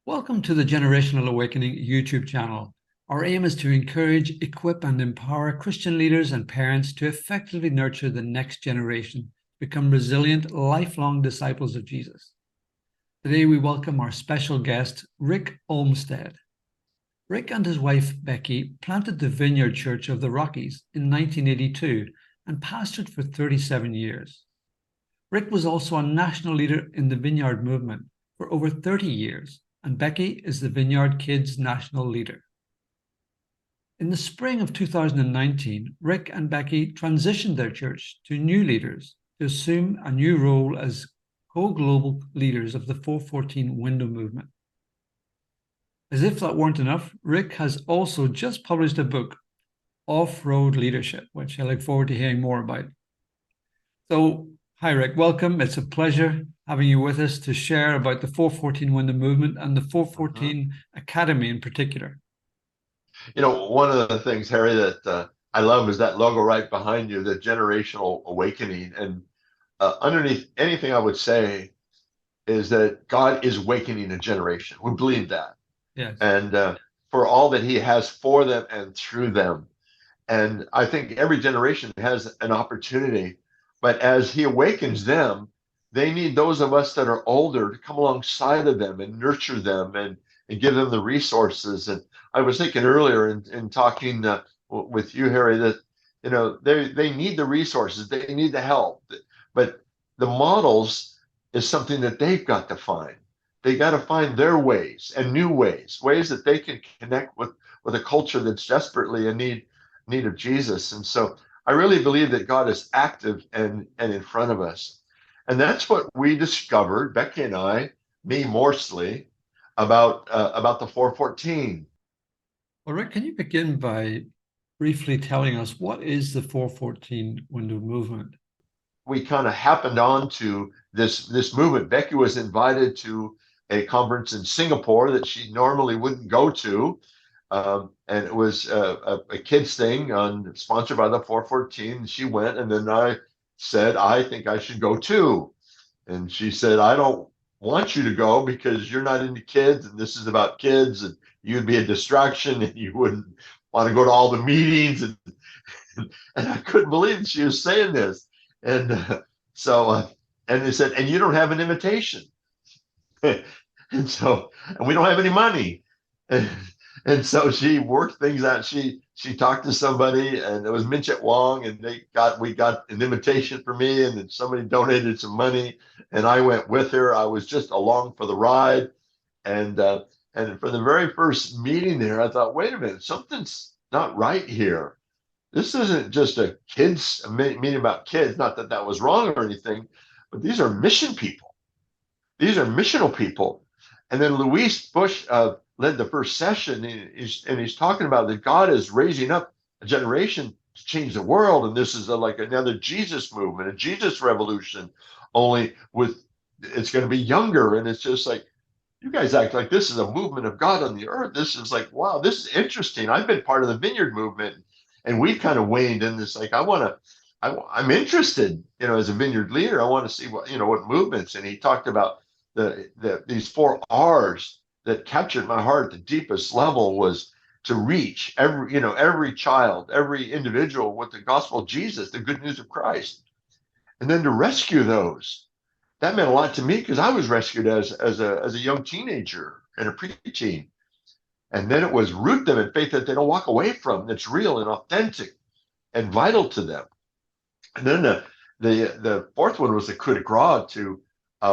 Welcome to the Generational Awakening YouTube channel. Our aim is to encourage, equip, and empower Christian leaders and parents to effectively nurture the next generation to become resilient, lifelong disciples of Jesus. Today, we welcome our special guest, Rick Olmstead. Rick and his wife, Becky, planted the Vineyard Church of the Rockies in 1982 and pastored for 37 years. Rick was also a national leader in the Vineyard movement for over 30 years, and Becky is the Vineyard Kids National Leader. In the spring of 2019, Rick and Becky transitioned their church to new leaders to assume a new role as co-global leaders of the 414 Window Movement. As if that weren't enough, Rick has also just published a book, Off-Road Leadership, which I look forward to hearing more about. So, hi Rick, welcome. It's a pleasure having you with us to share about the 414 Window Movement and the 414 Academy in particular. You know, one of the things, Harry, that I love is that logo right behind you, the generational awakening. And underneath anything I would say is that God is awakening a generation. We believe that. Yes. And for all that he has for them and through them. And I think every generation has an opportunity. But as he awakens them, they need those of us that are older to come alongside of them and nurture them and give them the resources. And I was thinking earlier in talking with you, Harry, that they need the resources, they need the help, but the models is something that they've got to find. They got to find their ways and new ways that they can connect with a culture that's desperately in need of Jesus. And so I really believe that God is active and in front of us. And that's what we discovered, Becky and I, me mostly, about the 414. Well, Rick, can you begin by briefly telling us what is the 414 Window Movement? We kind of happened on to this movement. Becky was invited to a conference in Singapore that she normally wouldn't go to. And it was a kids thing sponsored by the 414. She went, and then I said, I think I should go too. And she said, I don't want you to go because you're not into kids, and this is about kids, and you'd be a distraction, and you wouldn't want to go to all the meetings. And I couldn't believe she was saying this. And and they said, and you don't have an invitation. and we don't have any money. And so she worked things out. She talked to somebody, and it was Minchet Wong, and we got an invitation for me, and then somebody donated some money, and I went with her. I was just along for the ride, and for the very first meeting there, I thought, wait a minute, something's not right here. This isn't just a meeting about kids. Not that that was wrong or anything, but these are mission people. These are missional people. And then Luis Bush led the first session, and he's talking about that God is raising up a generation to change the world, and this is like another Jesus movement, a Jesus revolution, only it's going to be younger. And it's just like, you guys act like this is a movement of God on the earth. This is like, wow, this is interesting. I've been part of the Vineyard movement, and we've kind of waned in this. Like, I'm interested, as a Vineyard leader. I want to see what movements. And he talked about these 4 R's that captured my heart at the deepest level was to reach every child, every individual with the gospel of Jesus, the good news of Christ, and then to rescue those. That meant a lot to me because I was rescued as a young teenager and a preteen. And then it was root them in faith that they don't walk away from, that's real and authentic and vital to them. And then the fourth one was the coup de grace, to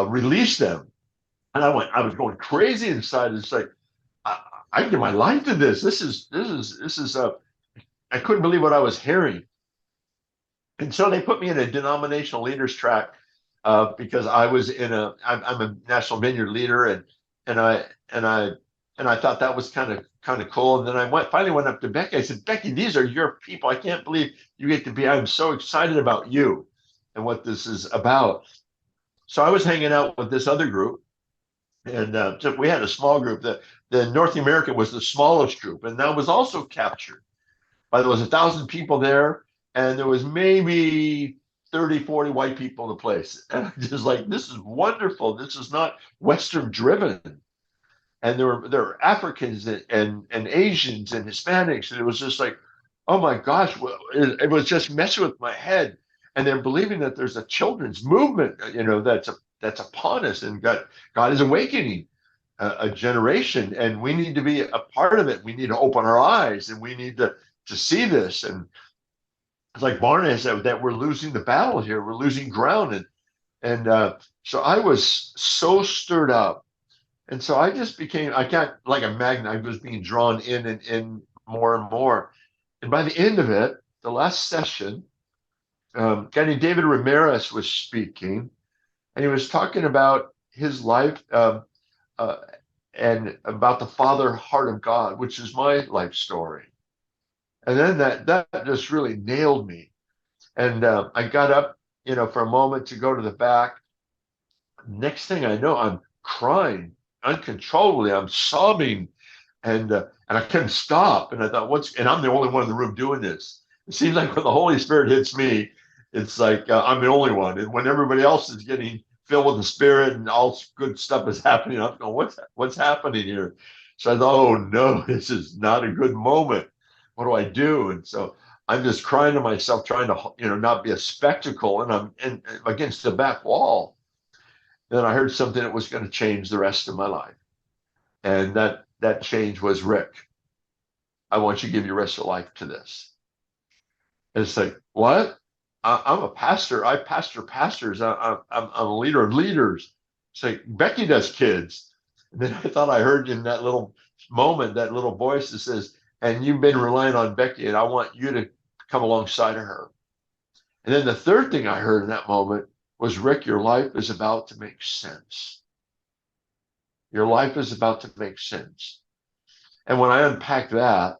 release them. And I was going crazy inside. It's like, I give my life to this. This is I couldn't believe what I was hearing. And so they put me in a denominational leaders track because I was I'm a national vineyard leader, and I thought that was kind of cool. And then finally went up to Becky. I said, Becky, these are your people. I can't believe you get to be. I'm so excited about you and what this is about. So I was hanging out with this other group. And so we had a small group. The North America was the smallest group, and that was also captured. But there was 1,000 people there, and there was maybe 30, 40 white people in the place. And I'm just like, this is wonderful. This is not Western driven. and there were Africans and Asians and Hispanics, and it was just like, oh my gosh, it was just messing with my head. And they're believing that there's a children's movement, that's upon us, and God is awakening a generation, and we need to be a part of it. We need to open our eyes, and we need to see this. And it's like Barna said, that we're losing the battle here. We're losing ground, and so I was so stirred up, and so I just became, I got like a magnet. I was being drawn in and in more and more. And by the end of it, the last session, a guy named David Ramirez was speaking, and he was talking about his life, uh, and about the Father heart of God, which is my life story. And then that just really nailed me. And I got up, for a moment to go to the back. Next thing I know, I'm crying uncontrollably. I'm sobbing, and I couldn't stop. And I thought, and I'm the only one in the room doing this. It seems like when the Holy Spirit hits me, it's like I'm the only one. And when everybody else is getting filled with the Spirit and all good stuff is happening, I'm going, what's happening here? So I thought, oh no, this is not a good moment. What do I do? And so I'm just crying to myself, trying to, not be a spectacle. And I'm against the back wall. Then I heard something that was going to change the rest of my life. And that change was, Rick, I want you to give your rest of life to this. And it's like, what? I'm a pastor. I pastor pastors. I'm a leader of leaders. It's like, Becky does kids. And then I thought I heard in that little moment, that little voice that says, and you've been relying on Becky, and I want you to come alongside of her. And then the third thing I heard in that moment was, Rick, your life is about to make sense. Your life is about to make sense. And when I unpacked that,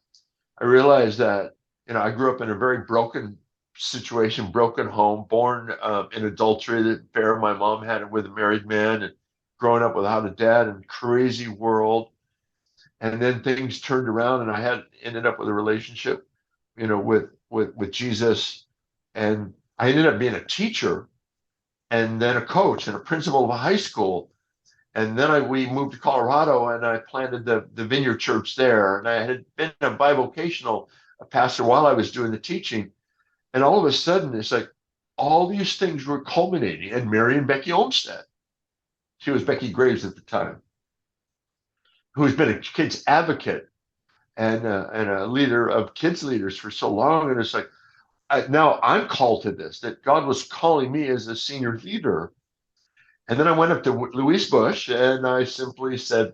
I realized that, I grew up in a very broken situation, broken home, born in adultery, the affair my mom had with a married man, and growing up without a dad, and crazy world. And then things turned around, and I ended up with a relationship, with Jesus. And I ended up being a teacher, and then a coach and a principal of a high school. And then we moved to Colorado, and I planted the Vineyard church there. And I had been a bivocational pastor while I was doing the teaching. And all of a sudden, it's like all these things were culminating. And marrying Becky Olmstead. She was Becky Graves at the time, who's been a kids advocate and a leader of kids leaders for so long. And it's like, now I'm called to this, that God was calling me as a senior leader. And then I went up to Louise Bush, and I simply said,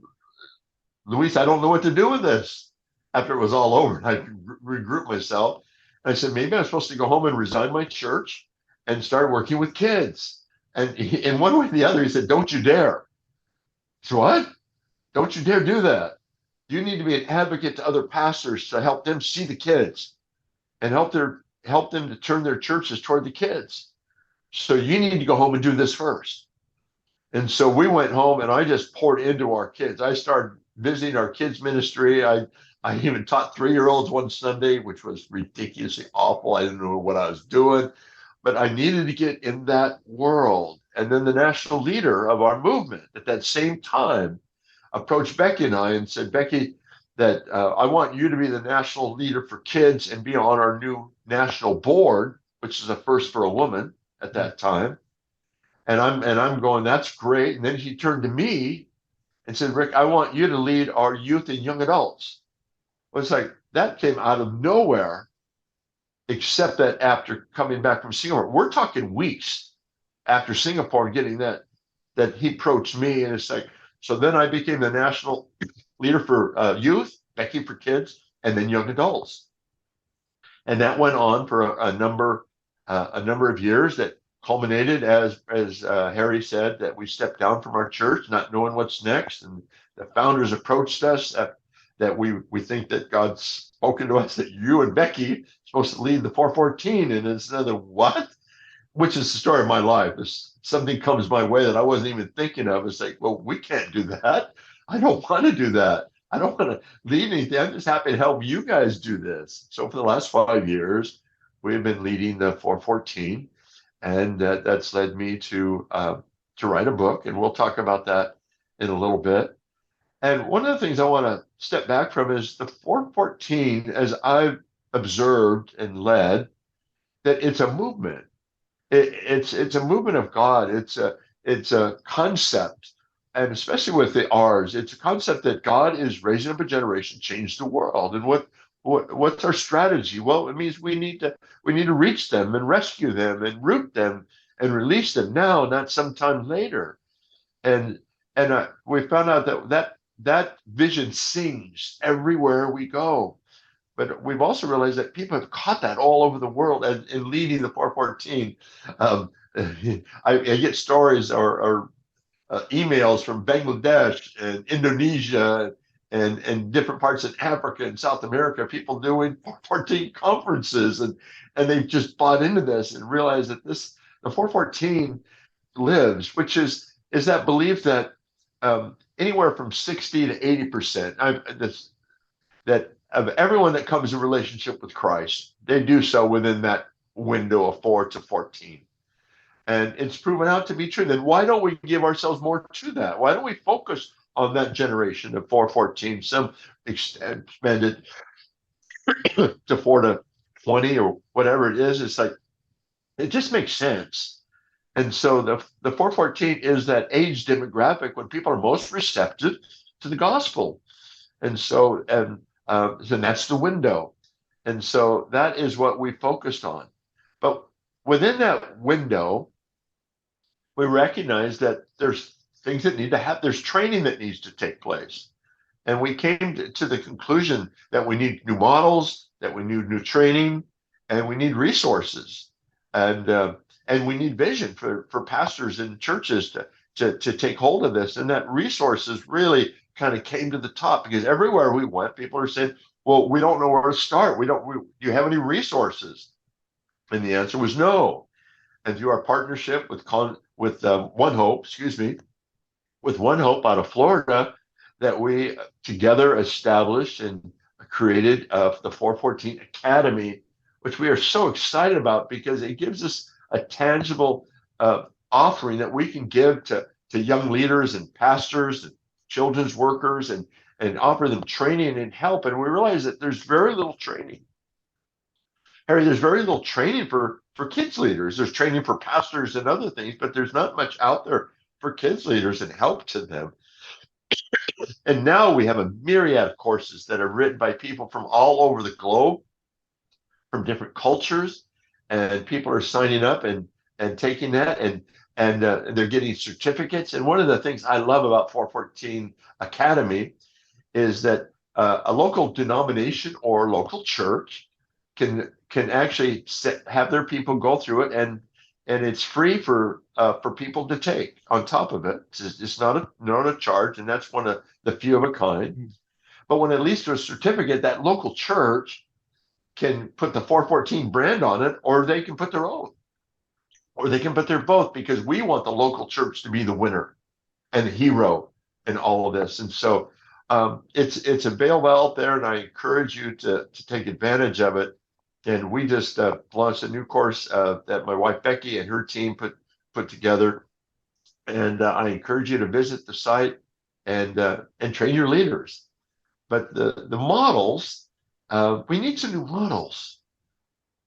Louise, I don't know what to do with this. After it was all over, I regrouped myself. And I said, maybe I'm supposed to go home and resign my church and start working with kids. And in one way or the other, he said, don't you dare. So what? Don't you dare do that. You need to be an advocate to other pastors to help them see the kids and help them to turn their churches toward the kids. So you need to go home and do this first. And so we went home, and I just poured into our kids. I started visiting our kids ministry. I even taught 3-year-olds one Sunday, which was ridiculously awful. I didn't know what I was doing, but I needed to get in that world. And then the national leader of our movement at that same time approached Becky and I and said, Becky, that I want you to be the national leader for kids and be on our new national board, which is a first for a woman at that time. And I'm going, that's great. And then he turned to me and said, Rick, I want you to lead our youth and young adults. Well, it's like that came out of nowhere, except that after coming back from Singapore, we're talking weeks after Singapore getting that he approached me. And it's like, so then I became the national leader for youth, Becky for kids, and then young adults. And that went on for a number of years, that culminated, as Harry said, that we stepped down from our church, not knowing what's next. And the founders approached us that we think that God's spoken to us that you and Becky are supposed to lead the 414. And it's another what? Which is the story of my life. If something comes my way that I wasn't even thinking of, it's like, well, we can't do that. I don't want to do that. I don't want to lead anything. I'm just happy to help you guys do this. So for the last 5 years, we've been leading the 414. And that's led me to write a book, and we'll talk about that in a little bit. And one of the things I want to step back from is the 414, as I've observed and led, that it's a movement. It's a movement of God. It's a concept, and especially with the R's, it's a concept that God is raising up a generation, change the world. And what's our strategy? Well, it means we need to reach them and rescue them and root them and release them now, not sometime later. And we found out that vision sings everywhere we go. But we've also realized that people have caught that all over the world and in leading the 414. Um, I get stories or emails from Bangladesh and Indonesia and different parts in Africa and South America, people doing 414 conferences, and they've just bought into this and realized that the 414 lives, which is that belief that anywhere from 60 to 80%, that of everyone that comes in relationship with Christ, they do so within that window of 4 to 14. And it's proven out to be true. Then why don't we give ourselves more to that? Why don't we focus on that generation of 414? Some expand it to 4 to 20 or whatever it is. It's like, it just makes sense. And so the 414 is that age demographic when people are most receptive to the gospel. And so, and that's the window. And so that is what we focused on. But within that window, we recognize that there's things that need to happen. There's training that needs to take place. And we came to the conclusion that we need new models, that we need new training, and we need resources, and we need vision for pastors and churches to take hold of this. And that resources really kind of came to the top because everywhere we went, people are saying, "Well, we don't know where to start. Do you have any resources?" And the answer was no. And through our partnership with One Hope, excuse me, with One Hope out of Florida, that we together established and created the 414 Academy, which we are so excited about because it gives us a tangible offering that we can give to young leaders and pastors and children's workers and offer them training and help. And we realize that there's very little training. Harry, there's very little training for kids leaders. There's training for pastors and other things, but there's not much out there for kids leaders and help to them. And now we have a myriad of courses that are written by people from all over the globe, from different cultures, and people are signing up and taking that, and they're getting certificates. And one of the things I love about 414 Academy is that a local denomination or local church can actually have their people go through it, and it's free for people to take on top of it. It's not a charge, and that's one of the few of a kind. But when it leads to a certificate, that local church can put the 414 brand on it, or they can put their own, or they can put their both, because we want the local church to be the winner and the hero in all of this. And so it's available out there, and I encourage you to take advantage of it. And we just launched a new course that my wife Becky and her team put together. And I encourage you to visit the site and train your leaders. But the models, we need some new models.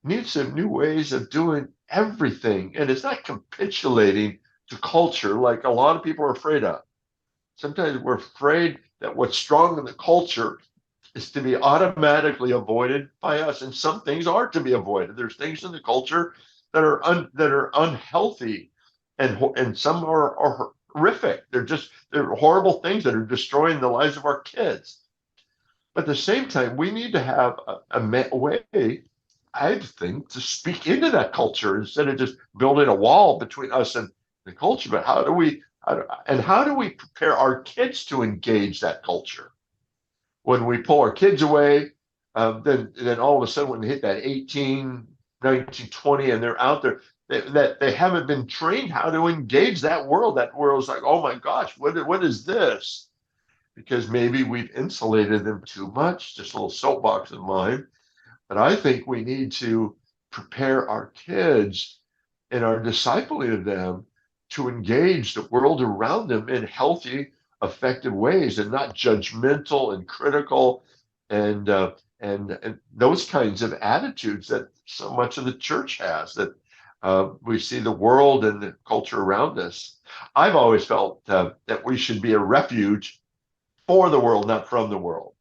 We need some new ways of doing everything, and it's not capitulating to culture like a lot of people are afraid of. Sometimes we're afraid that what's strong in the culture is to be automatically avoided by us, and some things are to be avoided. There's things in the culture that are unhealthy, and some are horrific. They're horrible things that are destroying the lives of our kids. But at the same time, we need to have a way, I think, to speak into that culture instead of just building a wall between us and the culture. But how do we prepare our kids to engage that culture? When we pull our kids away, then all of a sudden when they hit that 18, 19, 20, and they're out there, that they haven't been trained how to engage that world. That world's like, oh my gosh, what is this? Because maybe we've insulated them too much. Just a little soapbox of mine. But I think we need to prepare our kids and our discipling of them to engage the world around them in healthy, effective ways, and not judgmental and critical and and those kinds of attitudes that so much of the church has, that we see the world and the culture around us. I've always felt that we should be a refuge for the world, not from the world.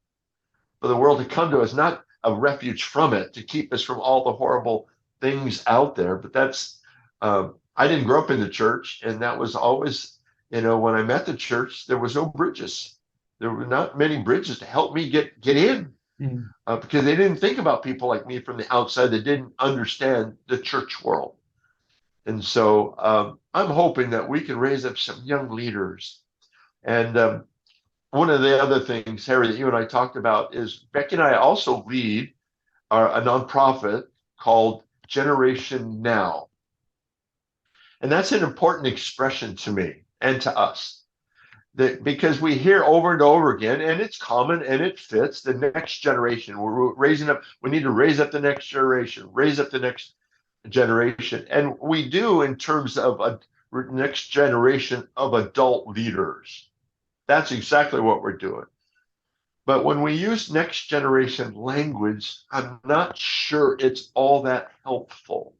For the world to come to us, not a refuge from it, to keep us from all the horrible things out there. But that's, I didn't grow up in the church, and that was always, when I met the church, there was no bridges. There were not many bridges to help me get in, because they didn't think about people like me from the outside that didn't understand the church world. And so I'm hoping that we can raise up some young leaders. And one of the other things, Harry, that you and I talked about is Becky and I also lead a nonprofit called Generation Now. And that's an important expression to me and to us, because we hear over and over again, and it's common and it fits, the next generation. We're raising up, we need to raise up the next generation, raise up the next generation. And we do in terms of a next generation of adult leaders. That's exactly what we're doing. But when we use next generation language, I'm not sure it's all that helpful,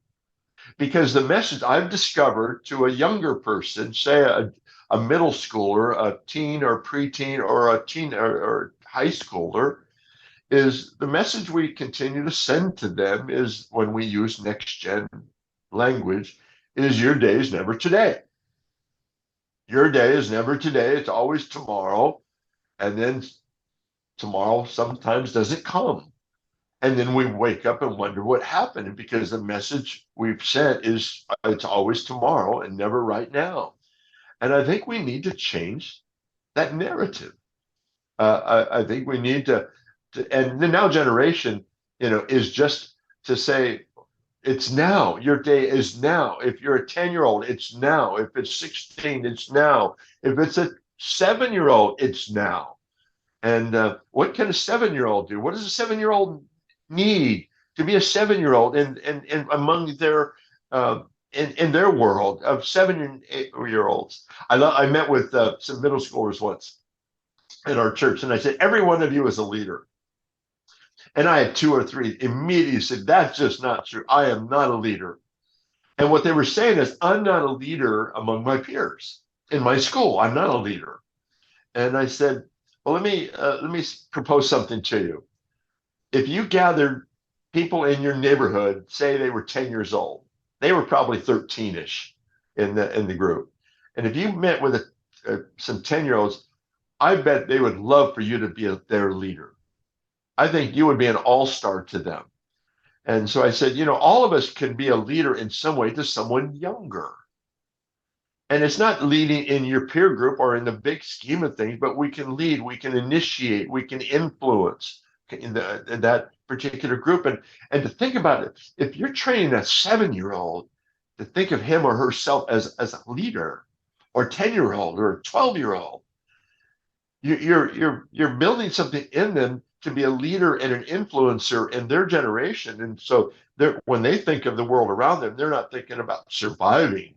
because the message I've discovered to a younger person, say a middle schooler, a teen or preteen, or a teen or high schooler, is the message we continue to send to them is, when we use next gen language, is your day is never today. Your day is never today. It's always tomorrow. And then tomorrow sometimes doesn't come. And then we wake up and wonder what happened, because the message we've sent is it's always tomorrow and never right now. And I think we need to change that narrative. I think we need to, and the now generation, is just to say, it's now. Your day is now. If you're a 10-year-old, it's now. If it's 16, it's now. If it's a 7-year-old, it's now. And what can a 7-year-old do? What does a 7-year-old need to be a 7-year-old and among their in their world of 7 and 8-year-olds? I met with some middle schoolers once in our church, and I said, every one of you is a leader. And I had 2 or 3 immediately said, that's just not true. I am not a leader. And what they were saying is, I'm not a leader among my peers in my school. I'm not a leader. And I said, well, let me propose something to you. If you gathered people in your neighborhood, say they were 10 years old, they were probably 13-ish in the group. And if you met with some 10-year-olds, I bet they would love for you to be their leader. I think you would be an all-star to them. And so I said, all of us can be a leader in some way to someone younger. And it's not leading in your peer group or in the big scheme of things, but we can lead, we can initiate, we can influence in that particular group. And to think about it, if you're training a 7-year-old to think of him or herself as a leader, or 10-year-old or 12-year-old, you're building something in them to be a leader and an influencer in their generation. And so when they think of the world around them, they're not thinking about surviving.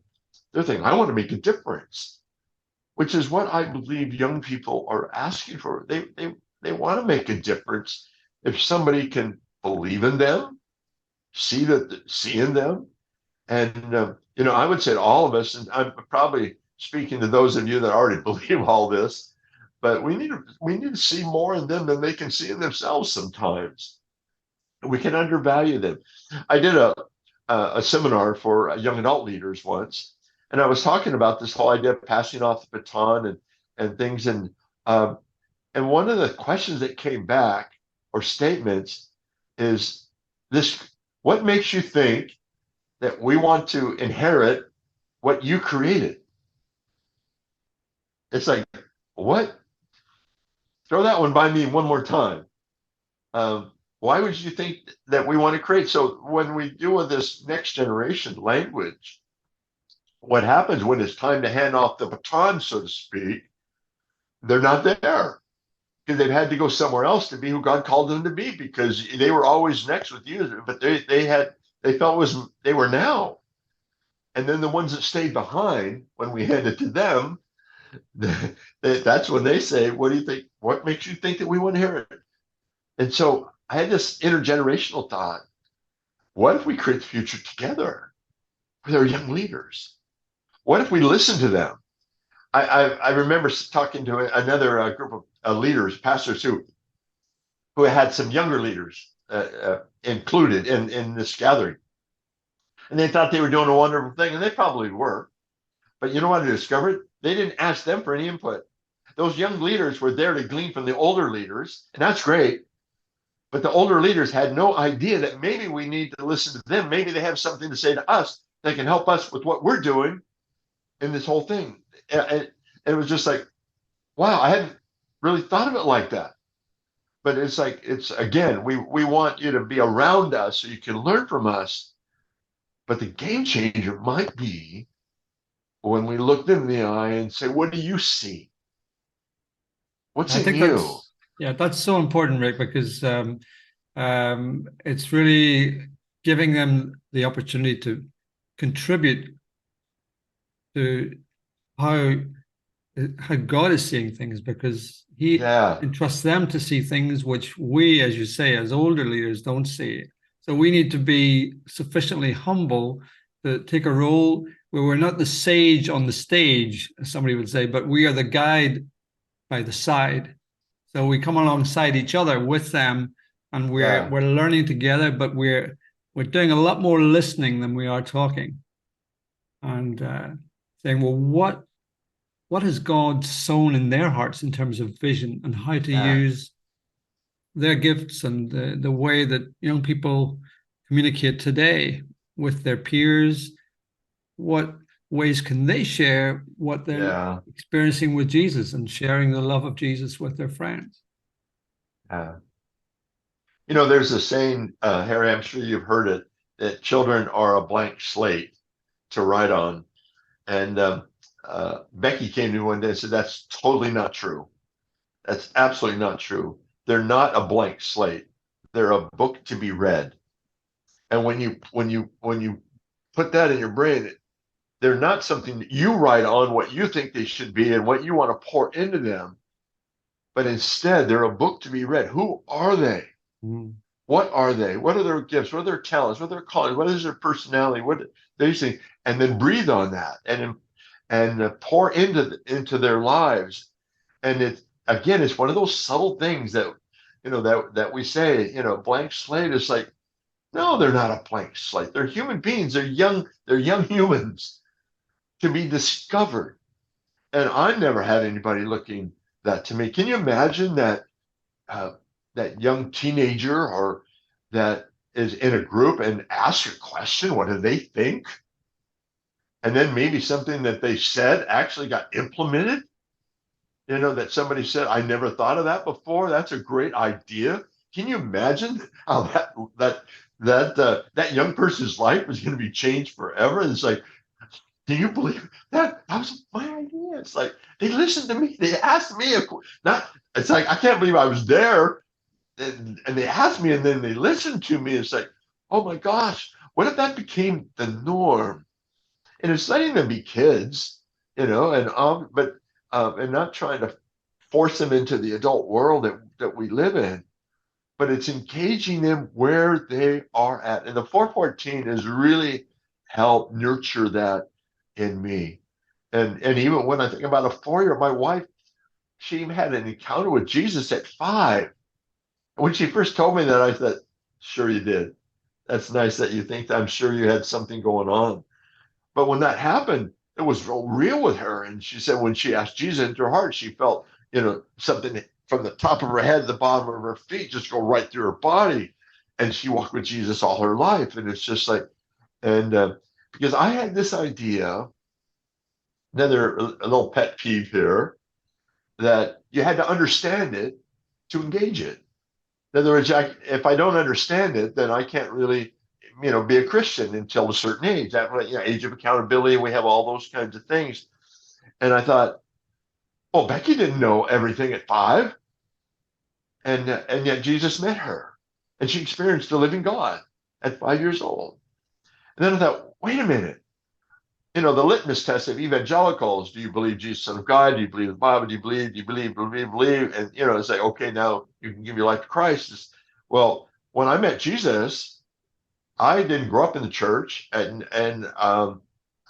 They're thinking, I want to make a difference, which is what I believe young people are asking for. They want to make a difference. If somebody can believe in them, see in them. And I would say to all of us, and I'm probably speaking to those of you that already believe all this, but we need to see more in them than they can see in themselves sometimes. We can undervalue them. I did a seminar for young adult leaders once, and I was talking about this whole idea of passing off the baton and things. And one of the questions that came back, or statements, is this: what makes you think that we want to inherit what you created? It's like, what? Throw that one by me one more time. Why would you think that we want to create? So when we do with this next generation language, what happens when it's time to hand off the baton, so to speak, they're not there, because they've had to go somewhere else to be who God called them to be, because they were always next with you, but they felt they were now. And then the ones that stayed behind, when we hand it to them, That's when they say, what do you think? What makes you think that we want to hear it? And so I had this intergenerational thought. What if we create the future together with our young leaders? What if we listen to them? I remember talking to another group of leaders, pastors who had some younger leaders included in this gathering. And they thought they were doing a wonderful thing, and they probably were. But you know what I discovered? They didn't ask them for any input. Those young leaders were there to glean from the older leaders, and that's great. But the older leaders had no idea that maybe we need to listen to them. Maybe they have something to say to us that can help us with what we're doing in this whole thing. And it was just like, wow, I hadn't really thought of it like that. But it's like, it's again, we want you to be around us so you can learn from us. But the game changer might be when we look them in the eye and say, what do you see? What's I in think you? that's so important, Rick, because it's really giving them the opportunity to contribute to how how God is seeing things, because He Yeah, entrusts them to see things which we, as you say, as older leaders, don't see. So we need to be sufficiently humble to take a role where we're not the sage on the stage, as somebody would say, but we are the guide by the side. So we come alongside each other with them, and we're yeah, we're learning together, but we're doing a lot more listening than we are talking, and saying, well, what has God sown in their hearts in terms of vision and how to yeah, use their gifts, and the way that young people communicate today with their peers? What ways can they share what they're yeah, experiencing with Jesus and sharing the love of Jesus with their friends? yeah. You know, there's a saying, Harry, I'm sure you've heard it, that children are a blank slate to write on. And Becky came to me one day and said, that's totally not true. That's absolutely not true. They're not a blank slate. They're a book to be read. And when you put that in your brain, they're not something that you write on what you think they should be and what you want to pour into them, but instead they're a book to be read. Who are they? Mm. What are they? What are their gifts? What are their talents? What are their callings? What is their personality? What they say, and then breathe on that and pour into their lives. And it again, it's one of those subtle things that that we say. Blank slate is like, no, they're not a blank slate. They're human beings. They're young. They're young humans to be discovered. And I never had anybody looking that to me. Can you imagine uh, that young teenager or that is in a group and ask a question? What do they think? And then maybe something that they said actually got implemented. That somebody said, I never thought of that before. That's a great idea. Can you imagine how that young person's life is going to be changed forever? And it's like, can you believe that? That was my idea. It's like they listened to me. They asked me not. It's like I can't believe I was there, and they asked me, and then they listened to me. It's like, oh my gosh, what if that became the norm? And it's letting them be kids, and not trying to force them into the adult world that we live in, but it's engaging them where they are at. And the 414 has really helped nurture that in me. And even when I think about a 4-year-old, my wife, she even had an encounter with Jesus at 5. And when she first told me that, I said, sure you did. That's nice that you think that. I'm sure you had something going on. But when that happened, it was real with her. And she said when she asked Jesus into her heart, she felt, something from the top of her head to the bottom of her feet just go right through her body. And she walked with Jesus all her life. And it's just like, and because I had this idea, another a little pet peeve here, that you had to understand it to engage it. In other words, if I don't understand it, then I can't really, be a Christian until a certain age. That age of accountability, we have all those kinds of things. And I thought, well, Becky didn't know everything at 5, and yet Jesus met her, and she experienced the living God at 5 years old. And then I thought, wait a minute, the litmus test of evangelicals. Do you believe Jesus, Son of God? Do you believe the Bible? Do you believe? And, it's like, okay, now you can give your life to Christ. Well, when I met Jesus, I didn't grow up in the church, and I'm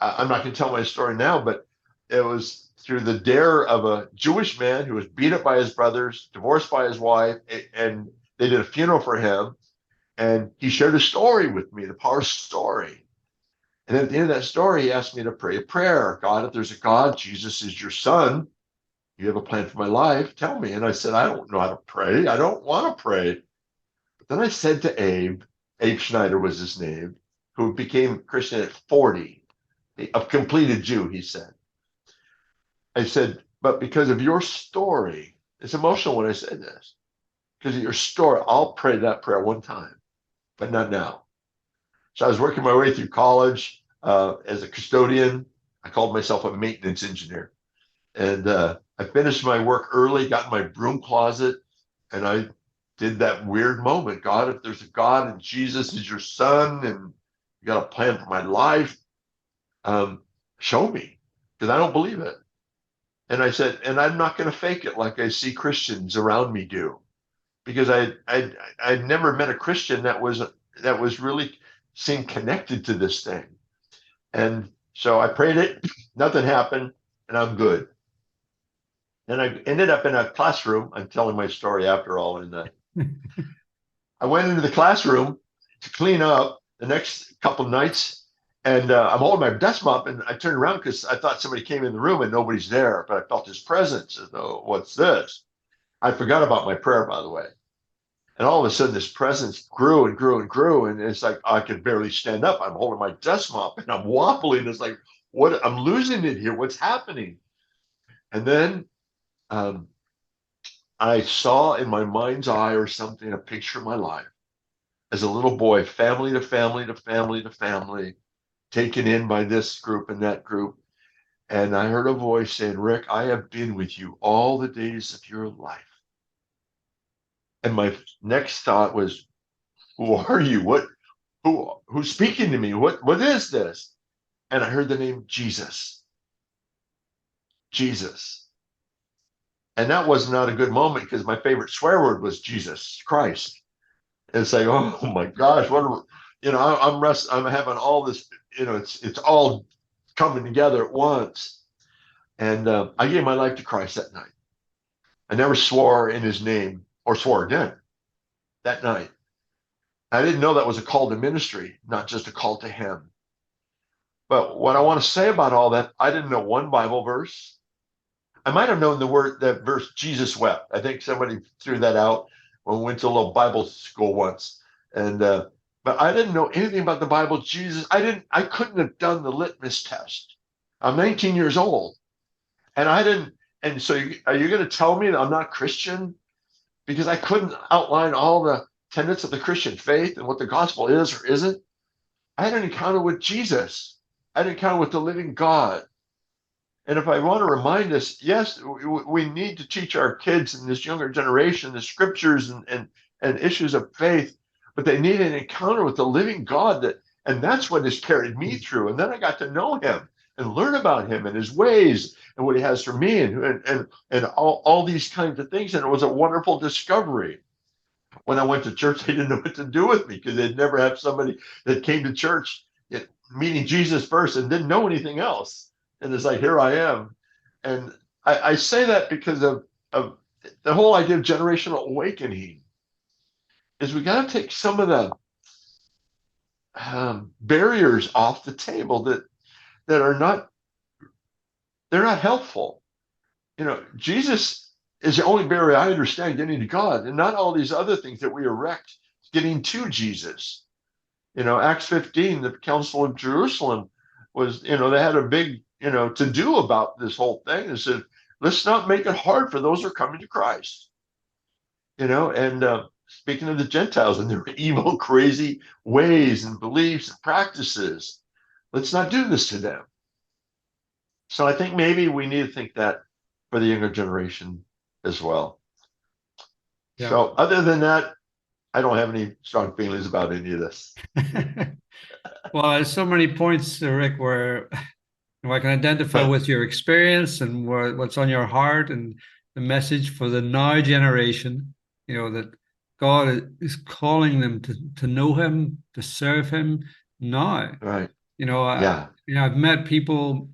not going to tell my story now, but it was through the dare of a Jewish man who was beat up by his brothers, divorced by his wife, and they did a funeral for him, and he shared a story with me, the power story. And at the end of that story, he asked me to pray a prayer. God, if there's a God, Jesus is your son. You have a plan for my life. Tell me. And I said, I don't know how to pray. I don't want to pray. But then I said to Abe Schneider was his name, who became Christian at 40, a completed Jew, he said. I said, but because of your story, it's emotional when I said this, because of your story, I'll pray that prayer one time, but not now. So I was working my way through college as a custodian. I called myself a maintenance engineer. And I finished my work early, got in my broom closet, and I did that weird moment. God, if there's a God and Jesus is your son and you got a plan for my life, show me, because I don't believe it. And I said, and I'm not going to fake it like I see Christians around me do, because I'd never met a Christian that was really seemed connected to this thing. And so I prayed it, nothing happened, and I'm good. And I ended up in a classroom. I'm telling my story after all. And I went into the classroom to clean up the next couple of nights, and I'm holding my desk mop, and I turned around because I thought somebody came in the room and nobody's there, but I felt his presence. As though, what's this? I forgot about my prayer, by the way. And all of a sudden, this presence grew and grew and grew, and it's like I could barely stand up. I'm holding my desk mop, and I'm wobbling. It's like, what? I'm losing it here. What's happening? And then um, I saw in my mind's eye or something a picture of my life as a little boy, family to family to family to family, taken in by this group and that group. And I heard a voice saying, Rick, I have been with you all the days of your life. And my next thought was, who are you? Who's speaking to me? What is this? And I heard the name Jesus. Jesus. And that was not a good moment because my favorite swear word was Jesus Christ. It's like, oh my gosh, I'm having all this, it's all coming together at once. And I gave my life to Christ that night. I never swore in his name or swore again that night. I didn't know that was a call to ministry, not just a call to him. But what I want to say about all that, I didn't know one Bible verse. I might have known that verse, Jesus wept. I think somebody threw that out when we went to a little Bible school once. And but I didn't know anything about the Bible. I couldn't have done the litmus test. I'm 19 years old, and I didn't. And so, are you going to tell me that I'm not Christian because I couldn't outline all the tenets of the Christian faith and what the gospel is or isn't? I had an encounter with Jesus. I had an encounter with the living God. And if I want to remind us, yes, we need to teach our kids in this younger generation the scriptures and issues of faith, but they need an encounter with the living God, and that's what has carried me through. And then I got to know him and learn about him and his ways and what he has for me and all these kinds of things. And it was a wonderful discovery. When I went to church, they didn't know what to do with me because they'd never have somebody that came to church meeting Jesus first and didn't know anything else. And it's like, here I am. And I say that because of the whole idea of generational awakening is we got to take some of the barriers off the table that are not, they're not helpful. Jesus is the only barrier I understand getting to God, and not all these other things that we erect getting to Jesus. Acts 15, the Council of Jerusalem was, they had a big, to do about this whole thing. They said, let's not make it hard for those who are coming to Christ. And speaking of the Gentiles and their evil, crazy ways and beliefs and practices, let's not do this to them. So I think maybe we need to think that for the younger generation as well. Yeah. So other than that, I don't have any strong feelings about any of this. Well, there's so many points, Rick, where I can identify with your experience and what's on your heart and the message for the now generation, that God is calling them to know him, to serve him now. Right. You know, I, Yeah. I've met people,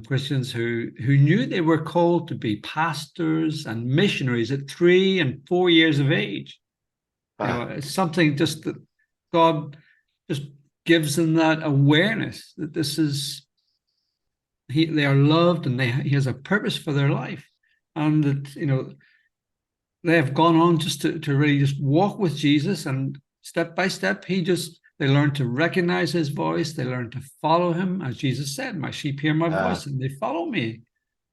Christians who knew they were called to be pastors and missionaries at 3 and 4 years of age. Ah, It's something just that God just gives them that awareness that this is they are loved and he has a purpose for their life, and that they have gone on just to really just walk with Jesus, and step by step they learn to recognize his voice, they learn to follow him, as Jesus said, my sheep hear my yeah. voice and they follow me.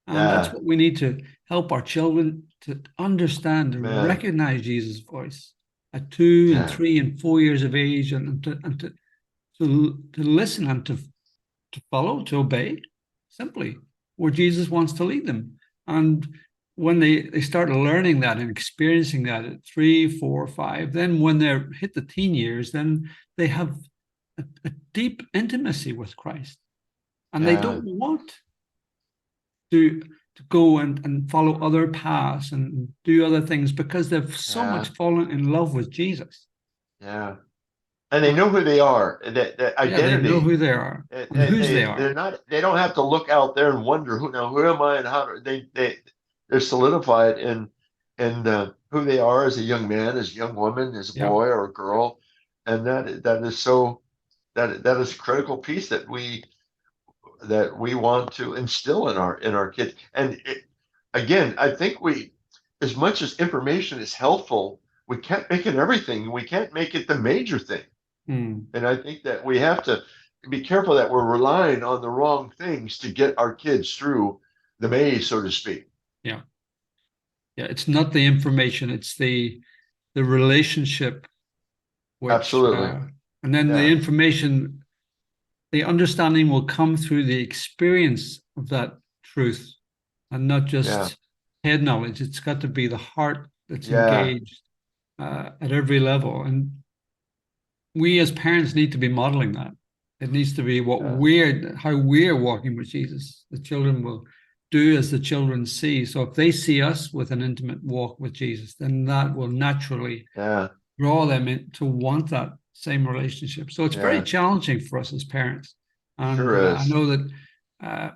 And that's Yeah. what we need to help our children to understand and Man. recognize Jesus' voice at 2 and 3 and 4 years of age, and to listen and to follow, to obey, simply where Jesus wants to lead them. And when they start learning that and experiencing that at 3, 4, 5, then when they're hit the teen years, then they have a deep intimacy with Christ. And they Yeah. don't want to go and follow other paths and do other things because they've so much Yeah. fallen in love with Jesus. Yeah. And they know who they are, that Yeah, they know identity. who they are and And whose they are. they're not, they don't have to look out there and wonder who am I and how do they're solidified in who they are as a young man, as a young woman, as a Yeah. boy or a girl. And that is so, that is a critical piece that we want to instill in our kids. And again, I think as much as information is helpful, we can't make it everything. We can't make it the major thing. Mm. And I think that we have to be careful that we're relying on the wrong things to get our kids through the maze, so to speak. Yeah. Yeah. It's not the information, it's the relationship, which Absolutely. and then the Yeah. information, the understanding will come through the experience of that truth, and not Yeah. just head knowledge. It's got to be the heart that's Yeah. engaged at every level. And we as parents need to be modeling that. It needs to be Yeah. how we're walking with Jesus. The children will do as the children see. So if they see us with an intimate walk with Jesus, then that will naturally Yeah. draw them in to want that same relationship. So it's very Yeah. challenging for us as parents. And Sure I is. know that uh,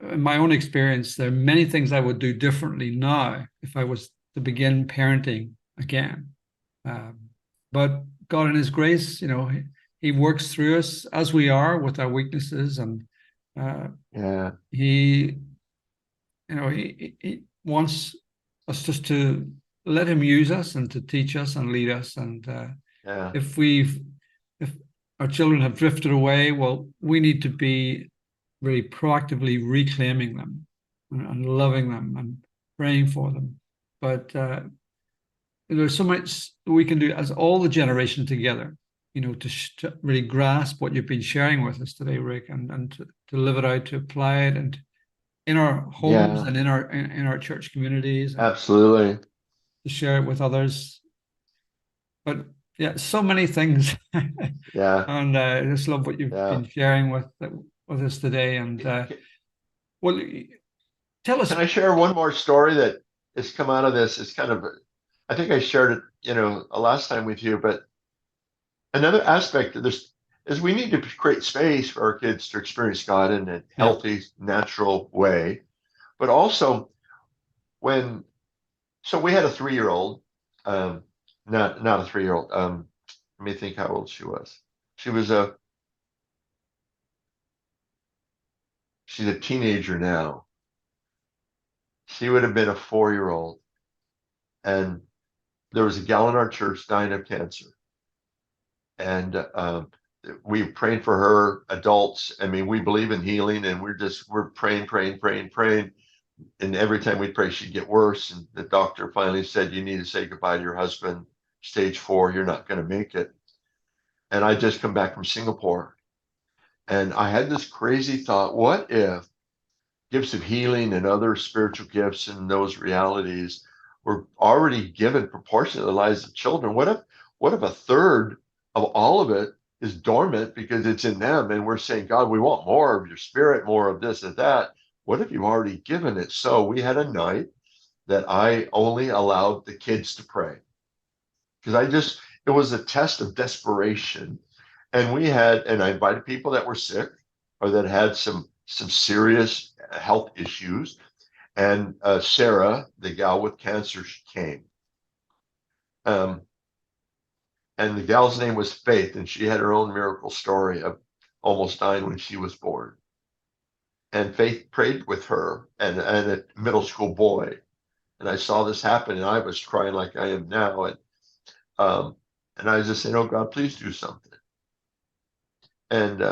in my own experience, there are many things I would do differently now if I was to begin parenting again. Um, but God, in His grace, He works through us as we are with our weaknesses, and uh, Yeah. He, he wants us just to let Him use us and to teach us and lead us. And Yeah. if if our children have drifted away, well, we need to be really proactively reclaiming them and loving them and praying for them. But there's so much we can do as all the generation together, to really grasp what you've been sharing with us today, Rick, and to live it out, to apply it, and in our homes Yeah. and in our church communities, and Absolutely. to share it with others. But yeah, so many things, Yeah. and I just love what you've Yeah. been sharing with us today. And well, tell us. Can I share one more story that has come out of this? It's kind of, I think I shared it, last time with you, but another aspect of this is we need to create space for our kids to experience God in a Yeah, healthy, natural way. But also, when so we had a 3-year-old, um, not a 3-year-old. Let me think how old she was. She was she's a teenager now. She would have been a 4-year-old, and there was a gal in our church dying of cancer, and we prayed for her. Adults, I mean, we believe in healing, and we're praying, praying, praying, praying. And every time we pray, she'd get worse. And the doctor finally said, "You need to say goodbye to your husband. Stage 4, you're not going to make it." And I just come back from Singapore, and I had this crazy thought: what if gifts of healing and other spiritual gifts and those realities were already given proportionally to the lives of children? What if a third of all of it is dormant because it's in them. And we're saying, God, we want more of your spirit, more of this and that. What if you've already given it? So we had a night that I only allowed the kids to pray because it was a test of desperation. And I invited people that were sick or that had some serious health issues. And Sarah, the gal with cancer, she came. Um, and the gal's name was Faith, and she had her own miracle story of almost dying when she was born. And Faith prayed with her and a middle school boy. And I saw this happen, and I was crying like I am now. Um, and I was just saying, "Oh God, please do something." And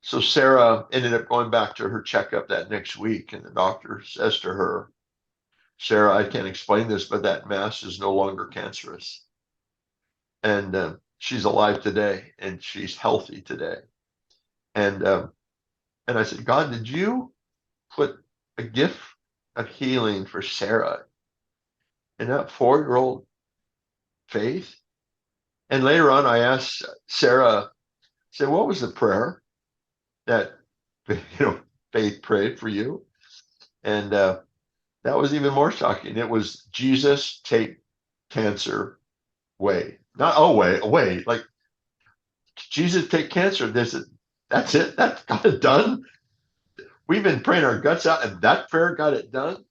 so Sarah ended up going back to her checkup that next week, and the doctor says to her, "Sarah, I can't explain this, but that mass is no longer cancerous." And she's alive today, and she's healthy today. And I said, God, did you put a gift of healing for Sarah in that 4-year-old Faith? And later on, I asked Sarah, I said, what was the prayer that Faith prayed for you? And that was even more shocking. It was, Jesus, take cancer away. Not away. Like, Jesus, take cancer. That's it. That got it done. We've been praying our guts out, and that prayer got it done.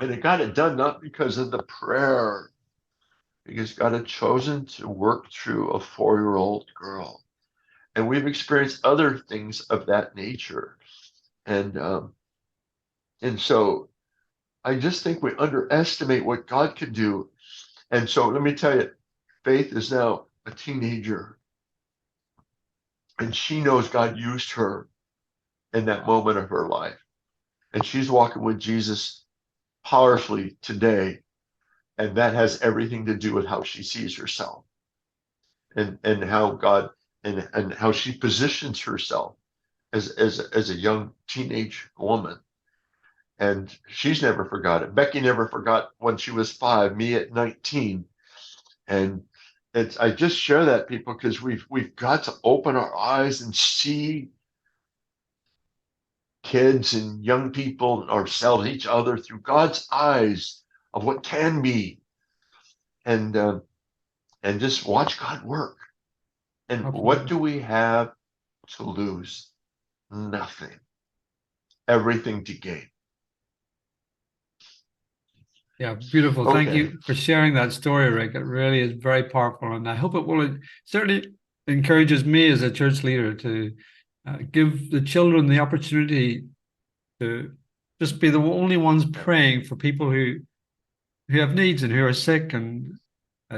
And it got it done not because of the prayer, because God had chosen to work through a 4-year-old girl. And we've experienced other things of that nature. And so I just think we underestimate what God can do. And so let me tell you, Faith is now a teenager, and she knows God used her in that moment of her life. And she's walking with Jesus powerfully today. And that has everything to do with how she sees herself and how God and how she positions herself as a young teenage woman. And she's never forgot it. Becky never forgot when she was 5, me at 19. And I just share that, people, because we've got to open our eyes and see kids and young people, ourselves, each other through God's eyes of what can be, and just watch God work. And what Absolutely. do we have to lose? Nothing. Everything to gain. Yeah, beautiful. Thank Okay. you for sharing that story, Rick. It really is very powerful, and I hope it will certainly encourages me as a church leader to give the children the opportunity to just be the only ones praying for people who have needs and who are sick, and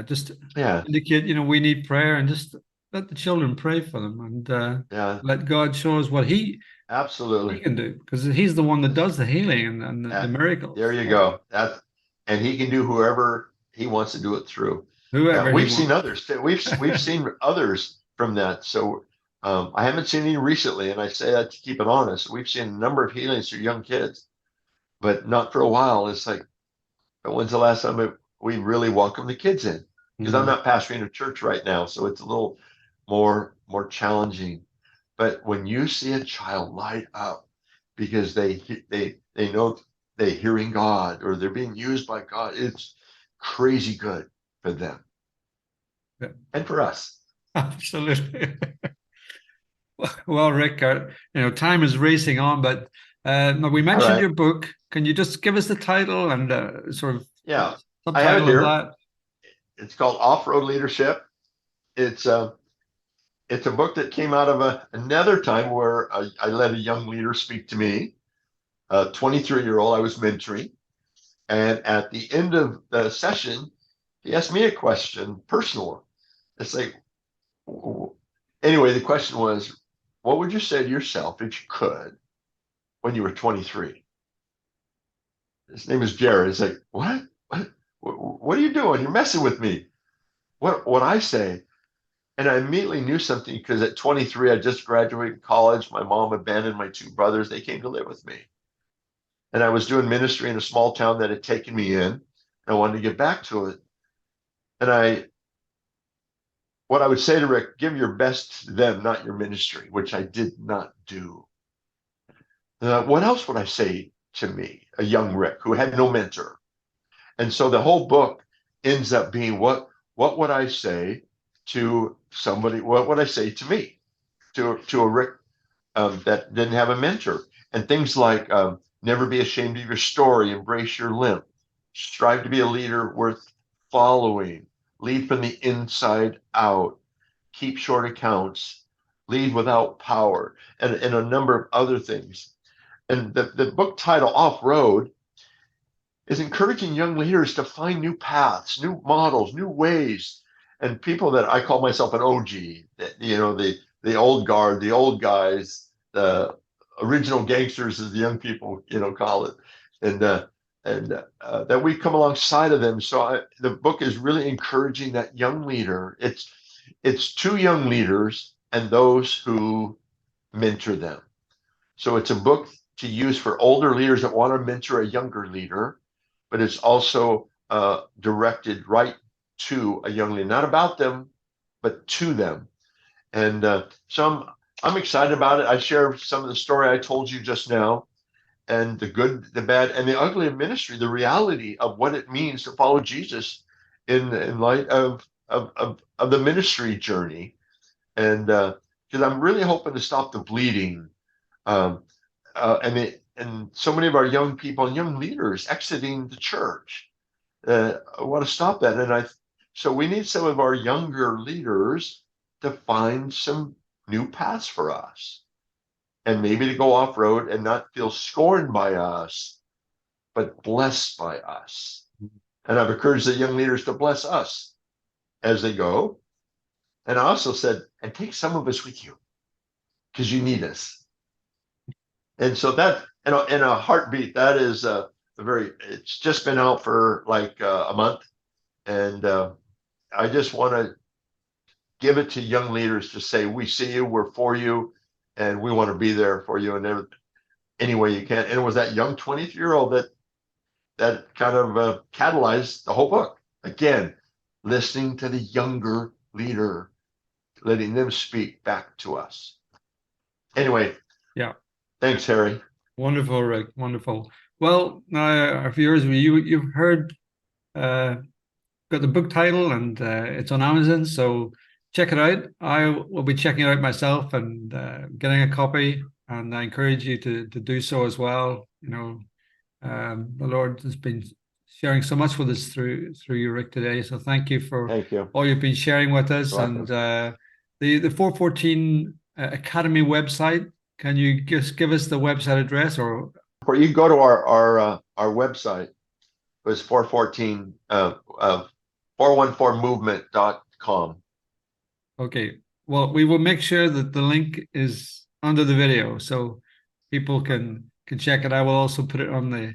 just Yeah. indicate, we need prayer, and just let the children pray for them, and Yeah. let God show us what He Absolutely. can do, because He's the one that does the healing and the There miracles. you So go. And he can do whoever he wants to do it through. Yeah, whoever He we've seen wants. others. We've seen others from that. So I haven't seen any recently, and I say that to keep it honest. We've seen a number of healings through young kids, but not for a while. It's like, but when's the last time we really welcomed the kids in? Because I'm Mm. not pastoring a church right now, so it's a little more challenging. But when you see a child light up because they know they're hearing God or they're being used by God, it's crazy good for them Yeah, and for us. absolutely. Well, Rick, time is racing on, but we All mentioned right. your book. Can you just give us the title and sort of Yeah, I have it subtitle of here. that? It's called Off-Road Leadership. It's it's a book that came out of another time where I let a young leader speak to me, a 23-year-old I was mentoring. And at the end of the session, he asked me a question, personal. It's like, anyway, the question was, what would you say to yourself if you could when you were 23? His name is Jared. It's like, what? What are you doing? You're messing with me. What I say? And I immediately knew something because at 23, I just graduated college. My mom abandoned my 2 brothers. They came to live with me. And I was doing ministry in a small town that had taken me in. I wanted to get back to it. And what I would say to Rick, give your best to them, not your ministry, which I did not do. What else would I say to me, a young Rick who had no mentor? And so the whole book ends up being what would I say to somebody? What would I say to me, to a Rick that didn't have a mentor? And things like never be ashamed of your story, embrace your limp, strive to be a leader worth following, lead from the inside out, keep short accounts, lead without power, and a number of other things. And the book title, Off Road, is encouraging young leaders to find new paths, new models, new ways. And people that I call myself an OG, the old guard, the old guys, the original gangsters, as the young people, call it, and that we come alongside of them. So the book is really encouraging that young leader. It's to young leaders and those who mentor them. So it's a book to use for older leaders that want to mentor a younger leader, but it's also directed right to a young leader, not about them, but to them. And so I'm excited about it. I share some of the story I told you just now, and the good, the bad, and the ugly of ministry, the reality of what it means to follow Jesus in light of the ministry journey. And because I'm really hoping to stop the bleeding. Um, and so many of our young people and young leaders exiting the church want to stop that. So we need some of our younger leaders to find some new paths for us, and maybe to go off road and not feel scorned by us, but blessed by us. And I've encouraged the young leaders to bless us as they go. And I also said, and take some of us with you, because you need us. And so that, in a heartbeat, that is it's just been out for like a month. And I just want to give it to young leaders to say, we see you, we're for you, and we want to be there for you in any way you can. And it was that young 23-year-old that kind of catalyzed the whole book. Again, listening to the younger leader, letting them speak back to us. Anyway. Yeah. Thanks, Harry. Wonderful, Rick. Wonderful. Well, our viewers, you've heard, got the book title, and it's on Amazon, so check it out. I will be checking it out myself and getting a copy, and I encourage you to do so as well. The Lord has been sharing so much with us through you, Rick, today. So thank you for all you've been sharing with us. And the 414 Academy website. Can you just give us the website address, or you can go to our website. It was 414movement.com. Okay. Well, we will make sure that the link is under the video so people can check it. I will also put it on the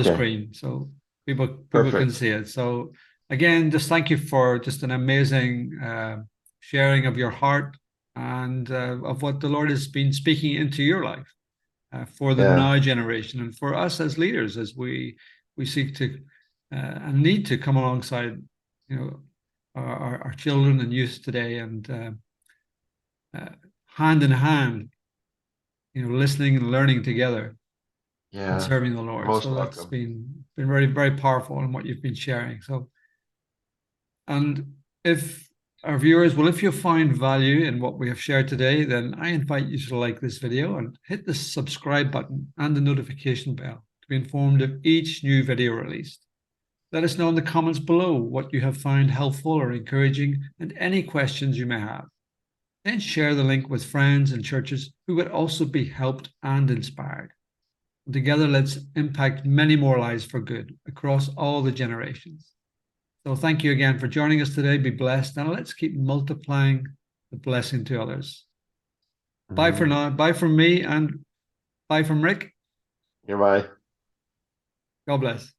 screen so people can see it. So again, just thank you for just an amazing sharing of your heart and of what the Lord has been speaking into your life for the now generation, and for us as leaders, as we seek to and need to come alongside, our children and youth today, and hand in hand, listening and learning together, and serving the Lord. So that's been very, very powerful in what you've been sharing. So, and if our viewers, if you find value in what we have shared today, then I invite you to like this video and hit the subscribe button and the notification bell to be informed of each new video released. Let us know in the comments below what you have found helpful or encouraging, and any questions you may have. Then share the link with friends and churches who would also be helped and inspired. And together, let's impact many more lives for good across all the generations. So thank you again for joining us today. Be blessed, and let's keep multiplying the blessing to others. Bye for now. Bye from me, and bye from Rick. Goodbye. God bless.